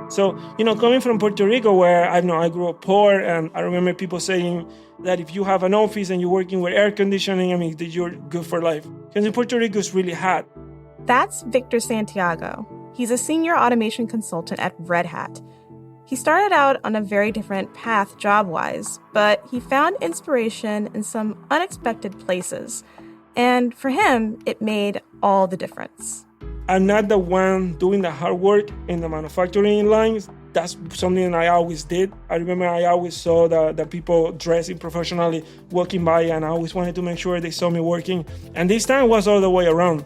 So, coming from Puerto Rico, where I grew up poor, and I remember people saying that if you have an office and you're working with air conditioning, that you're good for life. Because in Puerto Rico, it's really hot. That's Victor Santiago. He's a senior automation consultant at Red Hat. He started out on a very different path job-wise, but he found inspiration in some unexpected places. And for him, it made all the difference. I'm not the one doing the hard work in the manufacturing lines. That's something I always did. I remember I always saw the people dressing professionally walking by, and I always wanted to make sure they saw me working. And this time was all the way around.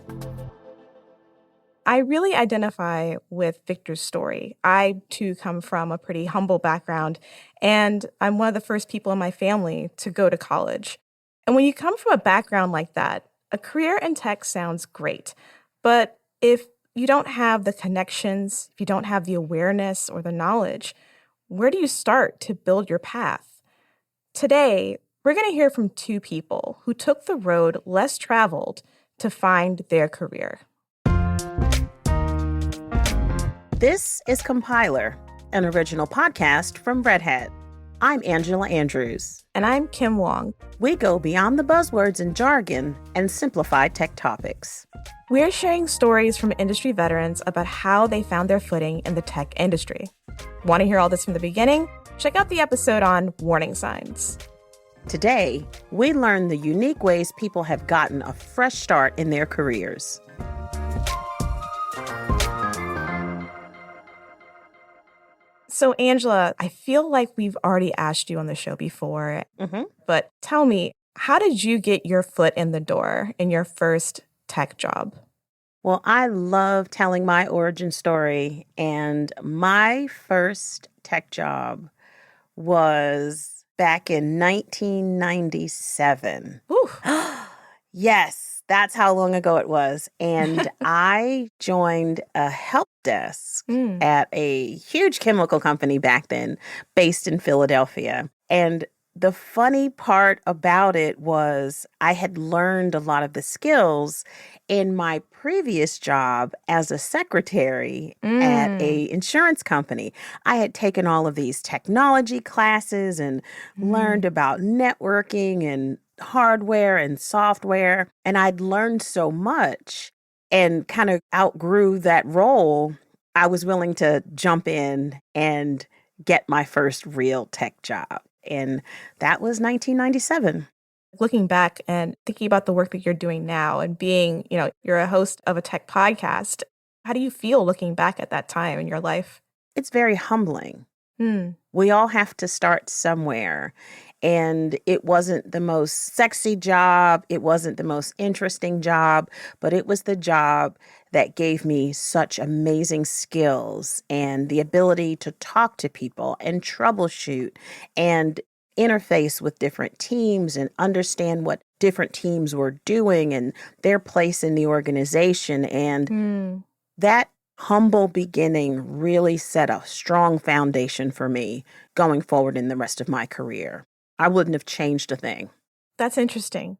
I really identify with Victor's story. I, too, come from a pretty humble background, and I'm one of the first people in my family to go to college. And when you come from a background like that, a career in tech sounds great. But if you don't have the connections, if you don't have the awareness or the knowledge, where do you start to build your path? Today, we're going to hear from two people who took the road less traveled to find their career. This is Compiler, an original podcast from Red Hat. I'm Angela Andrews. And I'm Kim Wong. We go beyond the buzzwords and jargon and simplify tech topics. We're sharing stories from industry veterans about how they found their footing in the tech industry. Want to hear all this from the beginning? Check out the episode on warning signs. Today, we learn the unique ways people have gotten a fresh start in their careers. So, Angela, I feel like we've already asked you on the show before, but tell me, how did you get your foot in the door in your first tech job? Well, I love telling my origin story, and my first tech job was back in 1997. Ooh. Yes, that's how long ago it was. And I joined a help desk at a huge chemical company back then, based in Philadelphia. And the funny part about it was I had learned a lot of the skills in my previous job as a secretary at a insurance company. I had taken all of these technology classes and learned about networking and hardware and software. And I'd learned so much and kind of outgrew that role. I was willing to jump in and get my first real tech job. And that was 1997. Looking back and thinking about the work that you're doing now and being, you're a host of a tech podcast, how do you feel looking back at that time in your life? It's very humbling. We all have to start somewhere. And it wasn't the most sexy job. It wasn't the most interesting job, but it was the job that gave me such amazing skills and the ability to talk to people and troubleshoot and interface with different teams and understand what different teams were doing and their place in the organization. And that humble beginning really set a strong foundation for me going forward in the rest of my career. I wouldn't have changed a thing. That's interesting.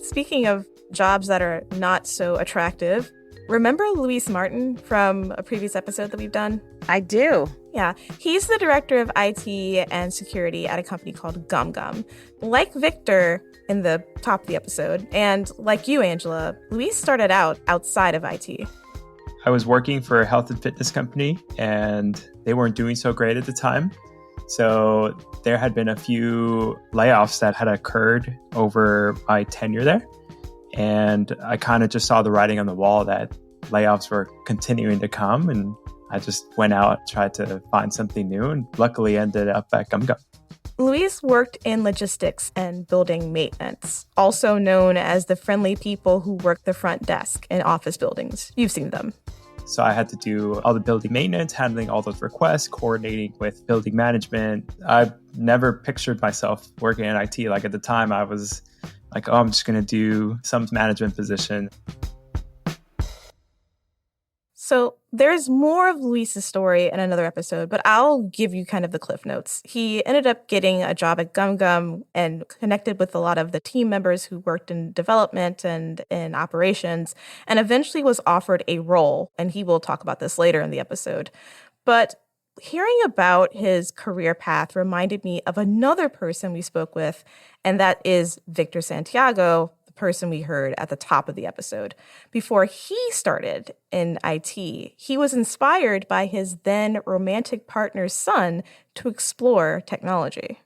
Speaking of jobs that are not so attractive, remember Luis Martin from a previous episode that we've done? I do. Yeah, he's the director of IT and security at a company called GumGum. Like Victor in the top of the episode, and like you, Angela, Luis started out outside of IT. I was working for a health and fitness company, and they weren't doing so great at the time. So there had been a few layoffs that had occurred over my tenure there. And I kind of just saw the writing on the wall that layoffs were continuing to come. And I just went out, tried to find something new, and luckily ended up at GumGum. Luis worked in logistics and building maintenance, also known as the friendly people who work the front desk in office buildings. You've seen them. So I had to do all the building maintenance, handling all those requests, coordinating with building management. I never pictured myself working in IT. Like at the time, I was like, I'm just going to do some management position. So there's more of Luis's story in another episode, but I'll give you kind of the cliff notes. He ended up getting a job at Gum Gum and connected with a lot of the team members who worked in development and in operations, and eventually was offered a role. And he will talk about this later in the episode. But hearing about his career path reminded me of another person we spoke with, and that is Victor Santiago, the person we heard at the top of the episode. Before he started in IT, he was inspired by his then romantic partner's son to explore technology.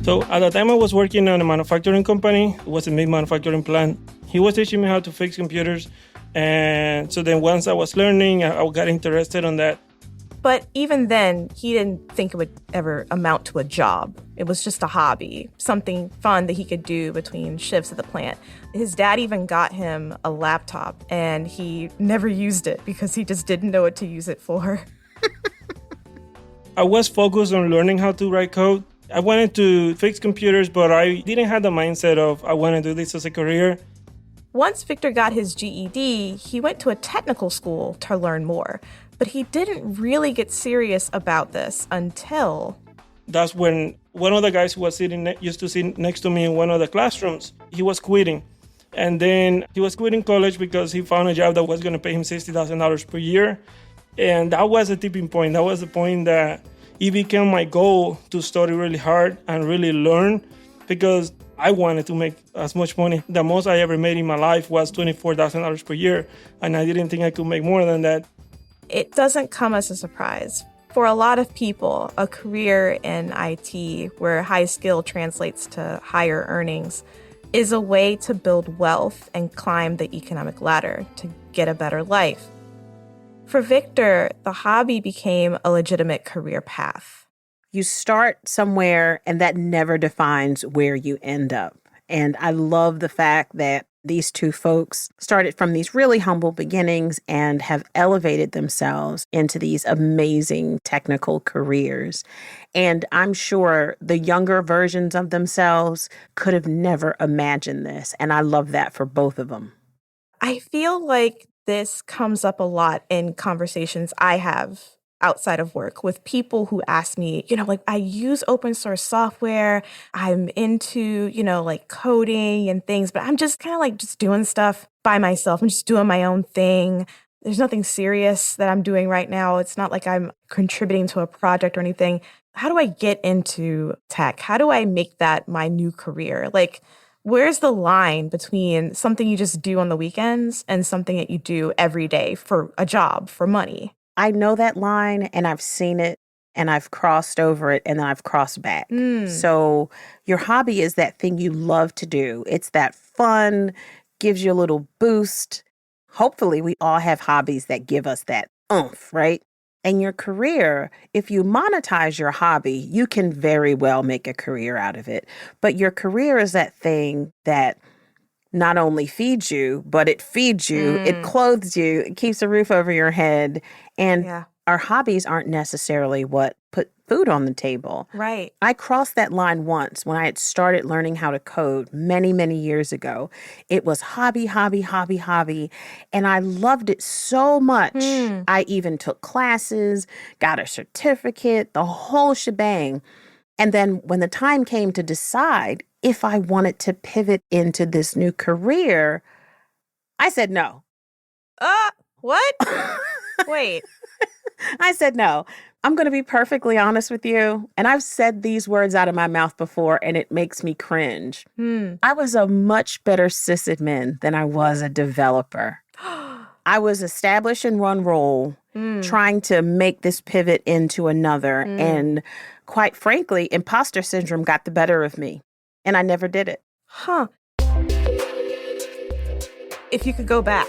So at the time I was working on a manufacturing company. It was a big manufacturing plant. He was teaching me how to fix computers. And so then once I was learning, I got interested on that. But even then, he didn't think it would ever amount to a job. It was just a hobby, something fun that he could do between shifts at the plant. His dad even got him a laptop, and he never used it because he just didn't know what to use it for. I was focused on learning how to write code. I wanted to fix computers, but I didn't have the mindset of I want to do this as a career. Once Victor got his GED, he went to a technical school to learn more. But he didn't really get serious about this until... That's when one of the guys who was used to sit next to me in one of the classrooms, he was quitting. And then he was quitting college because he found a job that was going to pay him $60,000 per year. And that was a tipping point. That was the point that it became my goal to study really hard and really learn, because I wanted to make as much money. The most I ever made in my life was $24,000 per year, and I didn't think I could make more than that. It doesn't come as a surprise. For a lot of people, a career in IT where high skill translates to higher earnings is a way to build wealth and climb the economic ladder to get a better life. For Victor, the hobby became a legitimate career path. You start somewhere, and that never defines where you end up. And I love the fact that these two folks started from these really humble beginnings and have elevated themselves into these amazing technical careers. And I'm sure the younger versions of themselves could have never imagined this. And I love that for both of them. I feel like this comes up a lot in conversations I have outside of work with people who ask me, like, I use open source software. I'm into, like coding and things, but I'm just kind of like just doing stuff by myself. I'm just doing my own thing. There's nothing serious that I'm doing right now. It's not like I'm contributing to a project or anything. How do I get into tech? How do I make that my new career? Like, where's the line between something you just do on the weekends and something that you do every day for a job, for money? I know that line, and I've seen it, and I've crossed over it, and then I've crossed back. So your hobby is that thing you love to do. It's that fun, gives you a little boost. Hopefully, we all have hobbies that give us that oomph, right? And your career, if you monetize your hobby, you can very well make a career out of it. But your career is that thing that not only feeds you, but it feeds you, it clothes you, it keeps a roof over your head. And our hobbies aren't necessarily what put food on the table. Right. I crossed that line once when I had started learning how to code many, many years ago. It was hobby. And I loved it so much. I even took classes, got a certificate, the whole shebang. And then when the time came to decide if I wanted to pivot into this new career, I said no. What? Wait. I said no. I'm going to be perfectly honest with you. And I've said these words out of my mouth before, and it makes me cringe. I was a much better sysadmin than I was a developer. I was established in one role, trying to make this pivot into another. And quite frankly, imposter syndrome got the better of me. And I never did it. If you could go back,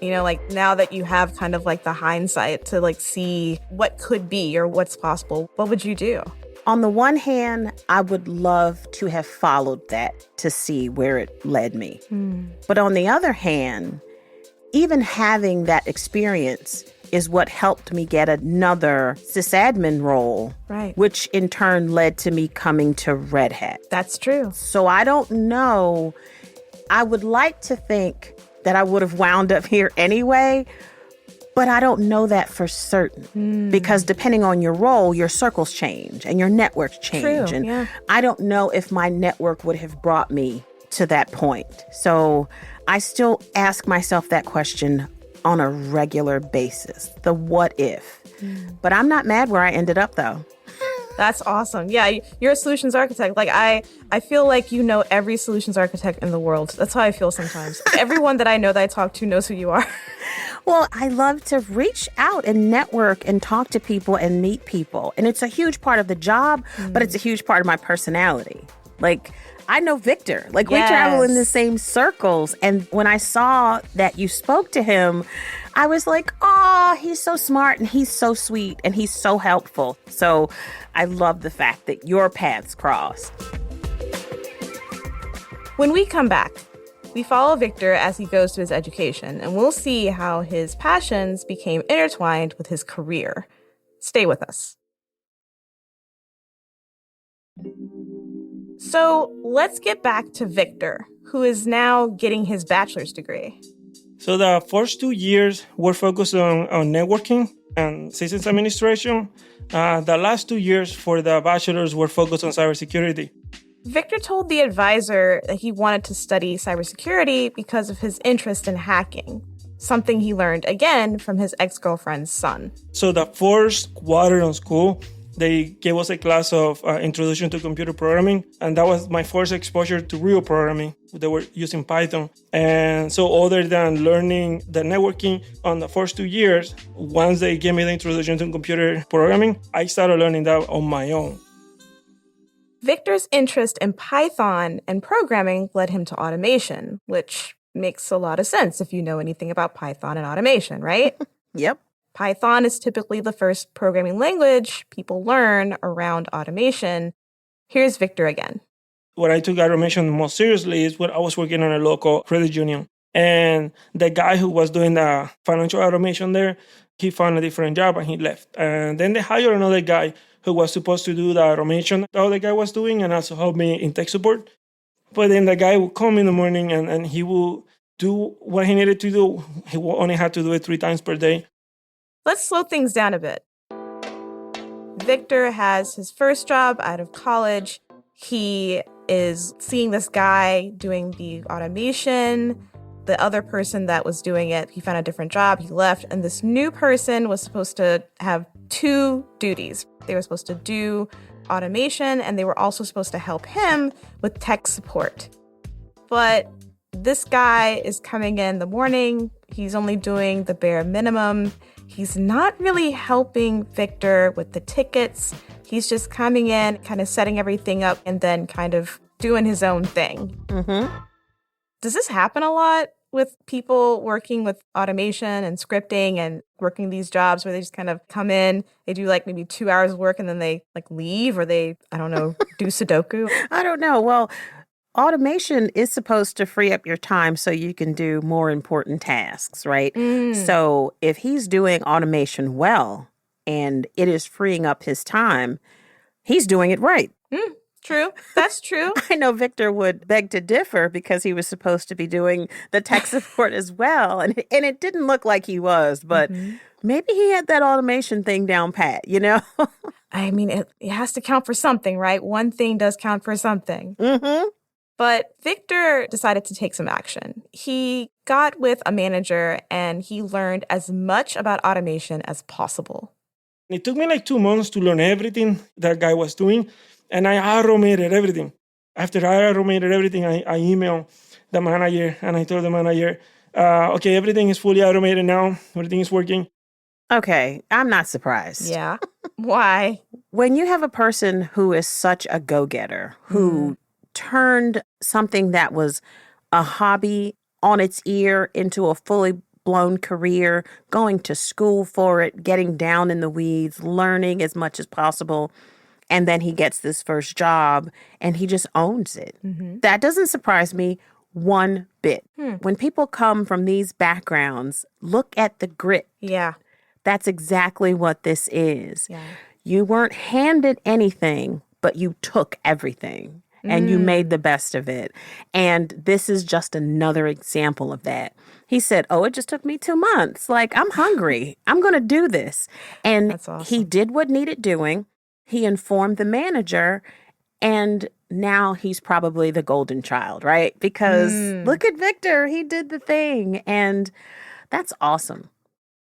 like now that you have kind of like the hindsight to like see what could be or what's possible, what would you do? On the one hand, I would love to have followed that to see where it led me. But on the other hand, even having that experience is what helped me get another sysadmin role, right? Which in turn led to me coming to Red Hat. That's true. So I don't know. I would like to think that I would have wound up here anyway. But I don't know that for certain because depending on your role, your circles change and your networks change. True, and I don't know if my network would have brought me to that point. So I still ask myself that question on a regular basis, the what if. But I'm not mad where I ended up, though. That's awesome. Yeah, you're a solutions architect. Like I feel like you know every solutions architect in the world. That's how I feel sometimes. Everyone that I know that I talk to knows who you are. Well, I love to reach out and network and talk to people and meet people. And it's a huge part of the job, but it's a huge part of my personality. Like, I know Victor. Like, we travel in the same circles. And when I saw that you spoke to him, I was like, oh, he's so smart and he's so sweet and he's so helpful. So I love the fact that your paths crossed. When we come back, we follow Victor as he goes to his education, and we'll see how his passions became intertwined with his career. Stay with us. So let's get back to Victor, who is now getting his bachelor's degree. So the first 2 years were focused on networking and systems administration. The last 2 years for the bachelor's were focused on cybersecurity. Victor told the advisor that he wanted to study cybersecurity because of his interest in hacking, something he learned again from his ex-girlfriend's son. So the first quarter in school, they gave us a class of introduction to computer programming, and that was my first exposure to real programming. They were using Python. And so other than learning the networking on the first 2 years, once they gave me the introduction to computer programming, I started learning that on my own. Victor's interest in Python and programming led him to automation, which makes a lot of sense if you know anything about Python and automation, right? Yep. Python is typically the first programming language people learn around automation. Here's Victor again. What I took automation most seriously is when I was working on a local credit union. And the guy who was doing the financial automation there, he found a different job and he left. And then they hired another guy who was supposed to do the automation the other guy was doing and also help me in tech support. But then the guy would come in the morning and he would do what he needed to do. He only had to do it 3 times per day. Let's slow things down a bit. Victor has his first job out of college. He is seeing this guy doing the automation. The other person that was doing it, he found a different job, he left, and this new person was supposed to have 2 duties. They were supposed to do automation, and they were also supposed to help him with tech support. But this guy is coming in the morning. He's only doing the bare minimum. He's not really helping Victor with the tickets. He's just coming in, kind of setting everything up, and then kind of doing his own thing. Does this happen a lot with people working with automation and scripting and working these jobs where they just kind of come in, they do like maybe 2 hours of work and then they like leave, or they, I don't know, do Sudoku? I don't know. Well, automation is supposed to free up your time so you can do more important tasks, right? So if he's doing automation well and it is freeing up his time, he's doing it right. True. That's true. I know Victor would beg to differ because he was supposed to be doing the tech support as well. And it didn't look like he was, but maybe he had that automation thing down pat, you know? I mean, it has to count for something, right? One thing does count for something. But Victor decided to take some action. He got with a manager and he learned as much about automation as possible. It took me like 2 months to learn everything that guy was doing. And I automated everything. After I automated everything, I emailed the manager and I told the manager, okay, everything is fully automated now. Everything is working. Okay, I'm not surprised. Yeah. Why? When you have a person who is such a go-getter, who turned something that was a hobby on its ear into a fully blown career, going to school for it, getting down in the weeds, learning as much as possible, and then he gets this first job and he just owns it. That doesn't surprise me one bit. When people come from these backgrounds, look at the grit. Yeah. That's exactly what this is. Yeah. You weren't handed anything, but you took everything. and you made the best of it. And this is just another example of that. He said, oh, it just took me 2 months. Like, I'm hungry. I'm going to do this. And That's awesome. He did what needed doing. He informed the manager, and now he's probably the golden child, right? Because look at Victor. He did the thing. And that's awesome.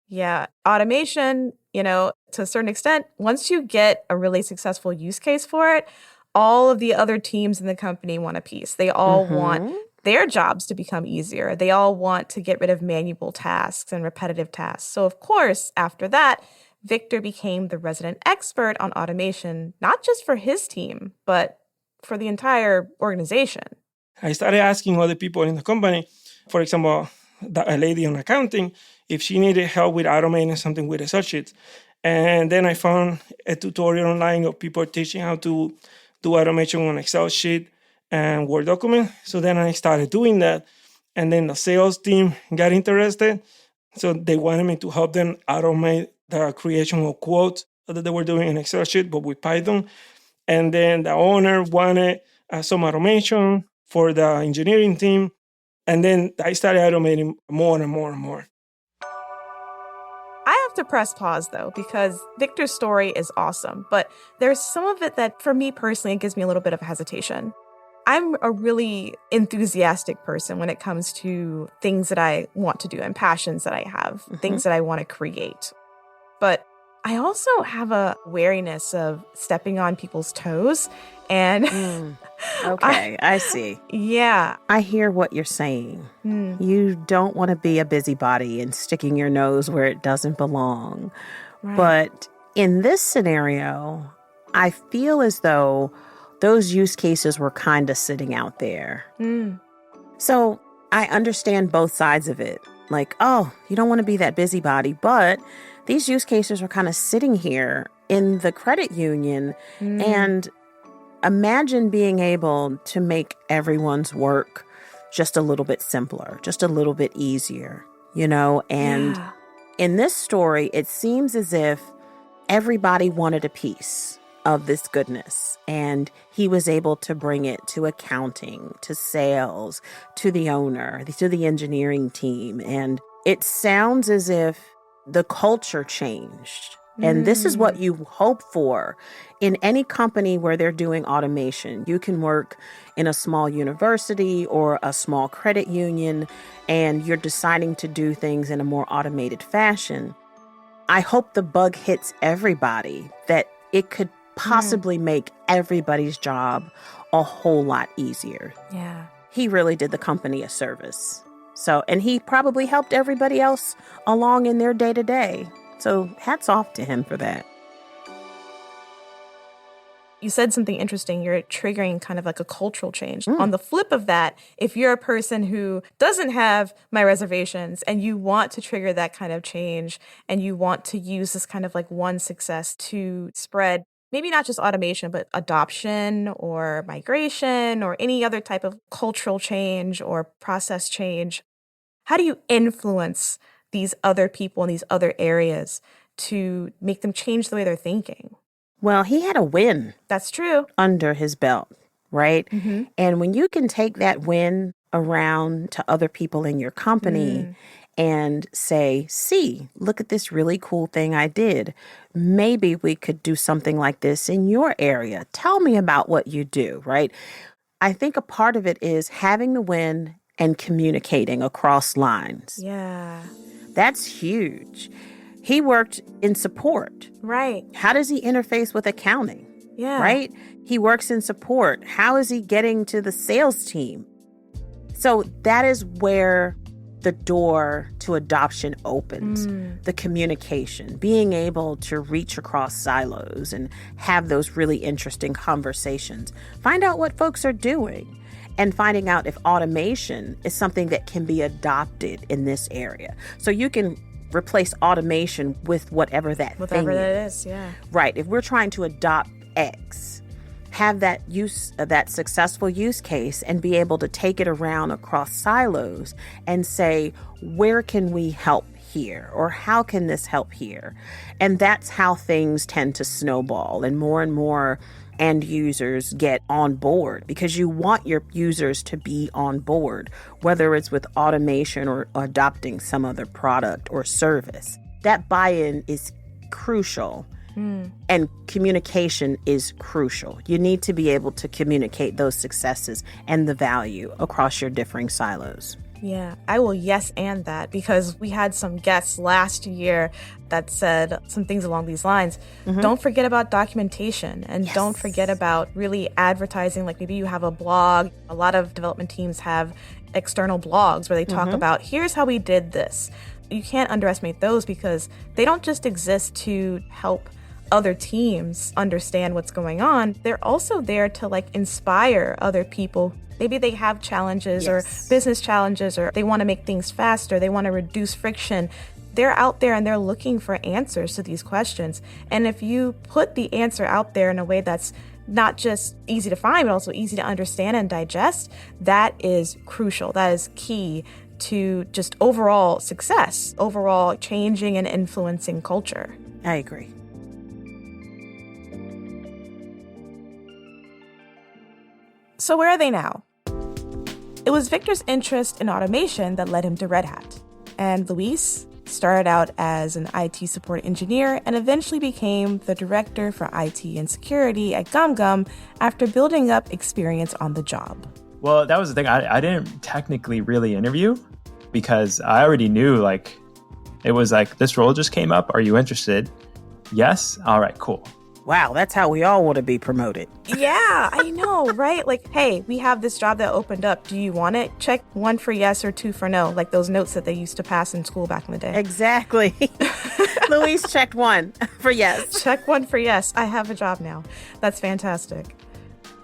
Yeah. Automation, to a certain extent, once you get a really successful use case for it, all of the other teams in the company want a piece. They all want their jobs to become easier. They all want to get rid of manual tasks and repetitive tasks. So, of course, after that, Victor became the resident expert on automation, not just for his team, but for the entire organization. I started asking other people in the company, for example, a lady on accounting, if she needed help with automating something with Excel sheets. And then I found a tutorial online of people teaching how to do automation on Excel sheet and Word document. So then I started doing that. And then the sales team got interested. So they wanted me to help them automate the creation of quotes that they were doing in Excel sheet, but with Python. And then the owner wanted some automation for the engineering team. And then I started automating more and more and more. I have to press pause, though, because Victor's story is awesome. But there's some of it that, for me personally, it gives me a little bit of hesitation. I'm a really enthusiastic person when it comes to things that I want to do and passions that I have, things that I want to create. But I also have a wariness of stepping on people's toes. And okay, I see. Yeah. I hear what you're saying. You don't want to be a busybody and sticking your nose where it doesn't belong. Right. But in this scenario, I feel as though those use cases were kind of sitting out there. So I understand both sides of it. Like, oh, you don't want to be that busybody, but these use cases are kind of sitting here in the credit union. And imagine being able to make everyone's work just a little bit simpler, just a little bit easier, And in this story, it seems as if everybody wanted a piece of this goodness, and he was able to bring it to accounting, to sales, to the owner, to the engineering team. And it sounds as if the culture changed. And this is what you hope for in any company where they're doing automation. You can work in a small university or a small credit union, and you're deciding to do things in a more automated fashion. I hope the bug hits everybody, that it could possibly make everybody's job a whole lot easier. Yeah. He really did the company a service. And he probably helped everybody else along in their day-to-day. So hats off to him for that. You said something interesting. You're triggering kind of like a cultural change. On the flip of that, if you're a person who doesn't have my reservations and you want to trigger that kind of change and you want to use this kind of like one success to spread maybe not just automation, but adoption or migration or any other type of cultural change or process change, how do you influence these other people in these other areas to make them change the way they're thinking? Well, he had a win. That's true. Under his belt, right? And when you can take that win around to other people in your company and say, see, look at this really cool thing I did. Maybe we could do something like this in your area. Tell me about what you do, right? I think a part of it is having the win and communicating across lines. Yeah. That's huge. He worked in support. Right. How does he interface with accounting? Yeah. Right? He works in support. How is he getting to the sales team? So that is where the door to adoption opens. The communication, being able to reach across silos and have those really interesting conversations. Find out what folks are doing and finding out if automation is something that can be adopted in this area. So you can replace automation with whatever that thing is. Yeah. Right. If we're trying to adopt X, have that successful use case and be able to take it around across silos and say, where can we help here? Or how can this help here? And that's how things tend to snowball, and more end users get on board, because you want your users to be on board, whether it's with automation or adopting some other product or service. That buy-in is crucial. And communication is crucial. You need to be able to communicate those successes and the value across your differing silos. Yeah, I will yes and that, because we had some guests last year that said some things along these lines. Don't forget about documentation, and don't forget about really advertising. Like maybe you have a blog. A lot of development teams have external blogs where they talk about, here's how we did this. You can't underestimate those, because they don't just exist to help other teams understand what's going on. They're also there to like inspire other people. Maybe they have challenges or business challenges, or they want to make things faster. They want to reduce friction. They're out there and they're looking for answers to these questions. And if you put the answer out there in a way that's not just easy to find, but also easy to understand and digest, that is crucial. That is key to just overall success, overall changing and influencing culture. I agree. So where are they now? It was Victor's interest in automation that led him to Red Hat. And Luis started out as an IT support engineer and eventually became the director for IT and security at GumGum after building up experience on the job. Well, that was the thing. I didn't technically really interview, because I already knew, like, it was like, this role just came up. Are you interested? Yes. All right, cool. Wow, that's how we all want to be promoted. Yeah, I know, right? Like, hey, we have this job that opened up. Do you want it? Check 1 for yes or 2 for no, like those notes that they used to pass in school back in the day. Exactly. Luis checked 1 for yes. Check 1 for yes. I have a job now. That's fantastic.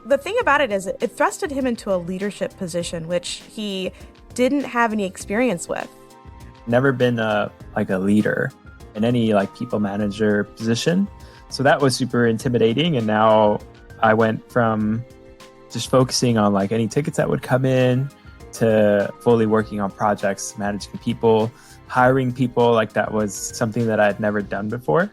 The thing about it is it thrusted him into a leadership position, which he didn't have any experience with. Never been a leader in any like people manager position. So that was super intimidating. And now I went from just focusing on like any tickets that would come in to fully working on projects, managing people, hiring people. Like that was something that I had never done before.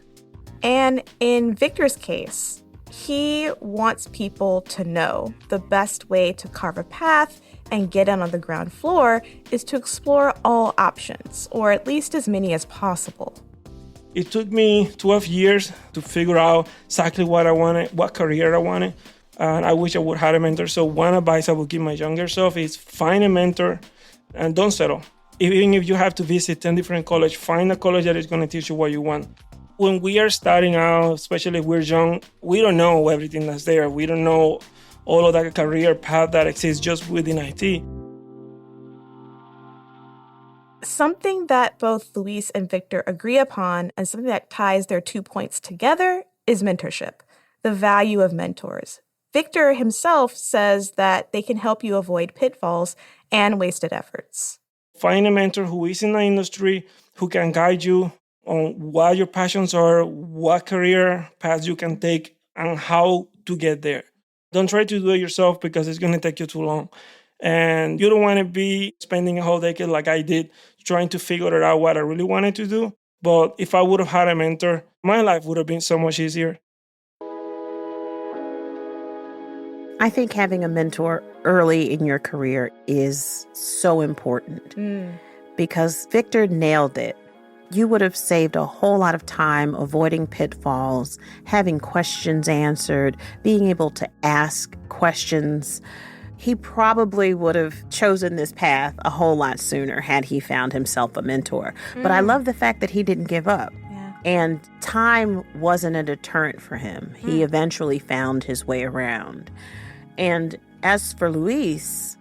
And in Victor's case, he wants people to know the best way to carve a path and get in on the ground floor is to explore all options, or at least as many as possible. It took me 12 years to figure out exactly what I wanted, what career I wanted. And I wish I would have had a mentor. So one advice I would give my younger self is find a mentor and don't settle. Even if you have to visit 10 different colleges, find a college that is going to teach you what you want. When we are starting out, especially if we're young, we don't know everything that's there. We don't know all of that career path that exists just within IT. Something that both Luis and Victor agree upon, and something that ties their 2 points together, is mentorship, the value of mentors. Victor himself says that they can help you avoid pitfalls and wasted efforts. Find a mentor who is in the industry, who can guide you on what your passions are, what career paths you can take, and how to get there. Don't try to do it yourself, because it's going to take you too long. And you don't want to be spending a whole decade like I did trying to figure out what I really wanted to do. But if I would have had a mentor, my life would have been so much easier. I think having a mentor early in your career is so important because Victor nailed it. You would have saved a whole lot of time avoiding pitfalls, having questions answered, being able to ask questions. He probably would have chosen this path a whole lot sooner had he found himself a mentor. But I love the fact that he didn't give up. Yeah. And time wasn't a deterrent for him. He eventually found his way around. And as for Luis,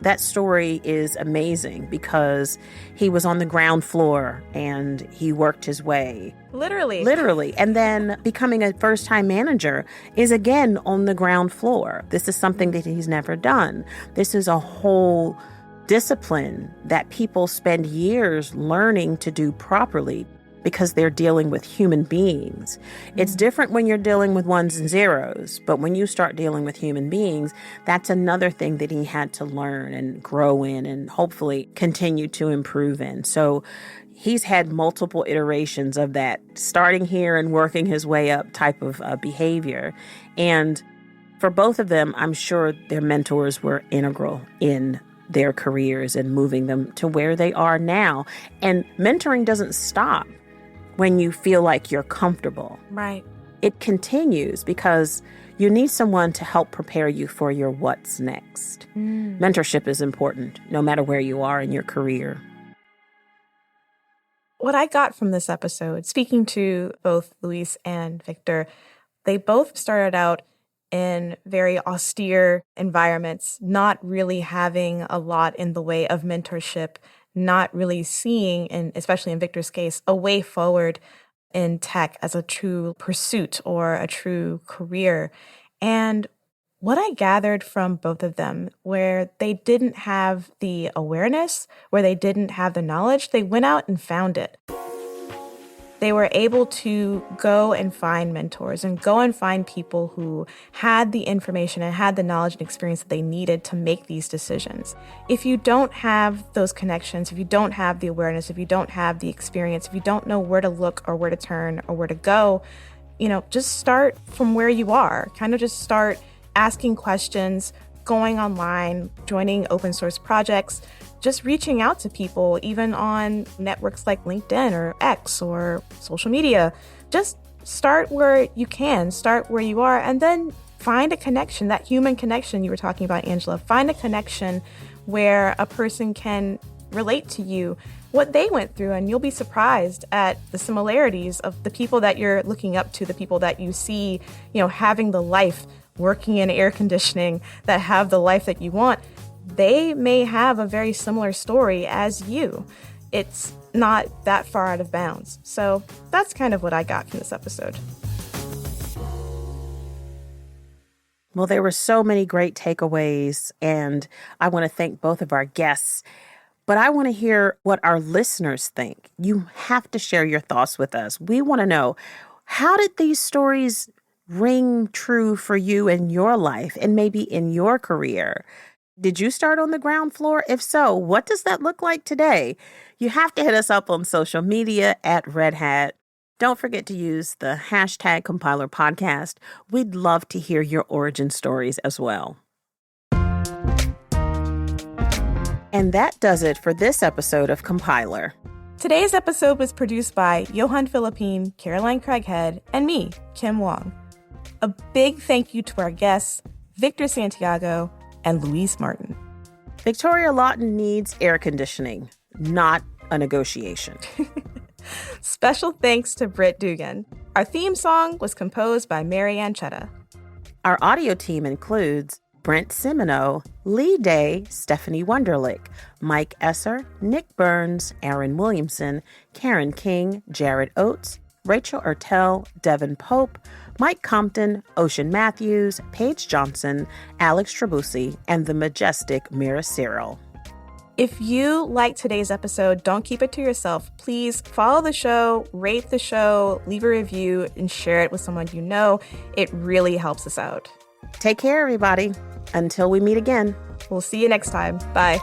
that story is amazing because he was on the ground floor and he worked his way. Literally. And then becoming a first-time manager is again on the ground floor. This is something that he's never done. This is a whole discipline that people spend years learning to do properly because they're dealing with human beings. It's different when you're dealing with ones and zeros, but when you start dealing with human beings, that's another thing that he had to learn and grow in and hopefully continue to improve in. So he's had multiple iterations of that, starting here and working his way up type of behavior. And For both of them, I'm sure their mentors were integral in their careers and moving them to where they are now. And mentoring doesn't stop when you feel like you're comfortable. Right. It continues because you need someone to help prepare you for your what's next. Mentorship is important, no matter where you are in your career. What I got from this episode, speaking to both Luis and Victor, they both started out in very austere environments, not really having a lot in the way of mentorship, not really seeing, and especially in Victor's case, a way forward in tech as a true pursuit or a true career. And what I gathered from both of them, where they didn't have the awareness, where they didn't have the knowledge, they went out and found it. They were able to go and find mentors and go and find people who had the information and had the knowledge and experience that they needed to make these decisions. If you don't have those connections, if you don't have the awareness, if you don't have the experience, if you don't know where to look or where to turn or where to go, just start from where you are. Kind of just start asking questions, going online, joining open source projects, just reaching out to people, even on networks like LinkedIn or X or social media. Just start where you can, start where you are, and then find a connection, that human connection you were talking about, Angela. Find a connection where a person can relate to you, what they went through, and you'll be surprised at the similarities of the people that you're looking up to, the people that you see, having the life, working in air conditioning, that have the life that you want. They may have a very similar story as you. It's not that far out of bounds. So that's kind of what I got from this episode. Well, there were so many great takeaways, and I want to thank both of our guests. But I want to hear what our listeners think. You have to share your thoughts with us. We want to know, how did these stories ring true for you in your life and maybe in your career? Did you start on the ground floor? If so, what does that look like today? You have to hit us up on social media at Red Hat. Don't forget to use the hashtag Compiler Podcast. We'd love to hear your origin stories as well. And that does it for this episode of Compiler. Today's episode was produced by Johan Philippine, Caroline Craighead, and me, Kim Wong. A big thank you to our guests, Victor Santiago and Luis Martin. Victoria Lawton needs air conditioning, not a negotiation. Special thanks to Britt Dugan. Our theme song was composed by Marianne Chetta. Our audio team includes Brent Semino, Lee Day, Stephanie Wunderlich, Mike Esser, Nick Burns, Aaron Williamson, Karen King, Jared Oates, Rachel Ertel, Devin Pope, Mike Compton, Ocean Matthews, Paige Johnson, Alex Trabusi, and the majestic Mira Cyril. If you like today's episode, don't keep it to yourself. Please follow the show, rate the show, leave a review, and share it with someone you know. It really helps us out. Take care, everybody. Until we meet again. We'll see you next time. Bye.